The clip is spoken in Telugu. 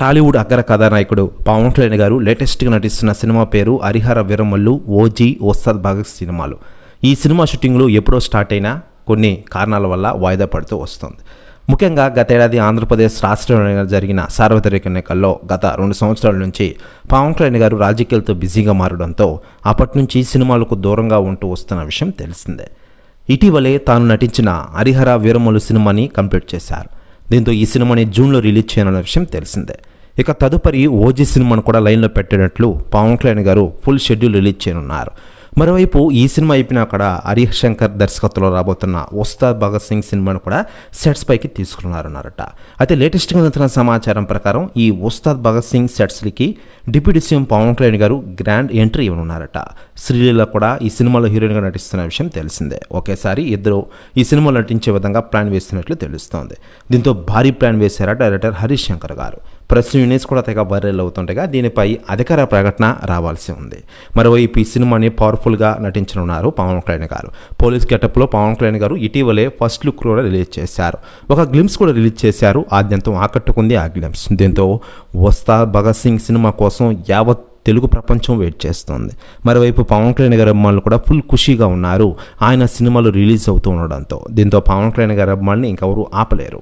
టాలీవుడ్ అగ్ర కథానాయకుడు పవన్ కళ్యాణ్ గారు లేటెస్ట్గా నటిస్తున్న సినిమా పేరు హరిహర వీరమల్లు ఓజీ ఉస్తాద్ భగత్ సినిమాలు. ఈ సినిమా షూటింగ్లు ఎప్పుడో స్టార్ట్ అయినా కొన్ని కారణాల వల్ల వాయిదా పడుతూ వస్తుంది. ముఖ్యంగా గతేడాది ఆంధ్రప్రదేశ్ రాష్ట్రంలో జరిగిన సార్వత్రిక ఎన్నికల్లో గత 2 సంవత్సరాల నుంచి పవన్ కళ్యాణ్ గారు రాజకీయాలతో బిజీగా మారడంతో అప్పటి నుంచి సినిమాలకు దూరంగా ఉంటూ వస్తున్న విషయం తెలిసిందే. ఇటీవలే తాను నటించిన హరిహర వీరమల్లు సినిమాని కంప్లీట్ చేశారు. దీంతో ఈ సినిమాని జూన్లో రిలీజ్ చేయనున్న విషయం తెలిసిందే. ఇక తదుపరి ఓజీ సినిమాను కూడా లైన్లో పెట్టినట్లు పవన్ కళ్యాణ్ గారు ఫుల్ షెడ్యూల్ రిలీజ్ చేయనున్నారు. మరోవైపు ఈ సినిమా అయిపోయినా కూడా హరీష్ శంకర్ దర్శకత్వంలో రాబోతున్న ఉస్తాద్ భగత్ సింగ్ సినిమాను కూడా సెట్స్ పైకి తీసుకున్నారన్నారట. అయితే లేటెస్ట్గా అందుతున్న సమాచారం ప్రకారం ఈ ఉస్తాద్ భగత్ సింగ్ సెట్స్లకి డిప్యూటీ సీఎం పవన్ కళ్యాణ్ గారు గ్రాండ్ ఎంట్రీ ఇవ్వనున్నారట. శ్రీలీల కూడా ఈ సినిమాలో హీరోయిన్గా నటిస్తున్న విషయం తెలిసిందే. ఒకేసారి ఇద్దరు ఈ సినిమాలో నటించే విధంగా ప్లాన్ వేస్తున్నట్లు తెలుస్తోంది. దీంతో భారీ ప్లాన్ వేశారా డైరెక్టర్ హరీష్ శంకర్ గారు. ప్రెస్ యూనిట్స్ కూడా తెగ వైరల్ అవుతుండగా దీనిపై అధికార ప్రకటన రావాల్సి ఉంది. మరోవైపు ఈ సినిమాని పవర్ఫుల్గా నటించనున్నారు పవన్ కళ్యాణ్ గారు. పోలీస్ గెటప్లో పవన్ కళ్యాణ్ గారు ఇటీవలే ఫస్ట్ లుక్ కూడా రిలీజ్ చేశారు. ఒక గ్లిమ్స్ కూడా రిలీజ్ చేశారు. ఆద్యంతం ఆకట్టుకుంది ఆ గ్లిమ్స్. దీంతో ఉస్తాద్ భగత్ సింగ్ సినిమా కోసం యావత్ తెలుగు ప్రపంచం వెయిట్ చేస్తుంది. మరోవైపు పవన్ కళ్యాణ్ గారి అభిమానులు కూడా ఫుల్ ఖుషీగా ఉన్నారు ఆయన సినిమాలు రిలీజ్ అవుతూ ఉండడంతో. దీంతో పవన్ కళ్యాణ్ గారి అభిమానులు ఇంకెవరూ ఆపలేరు.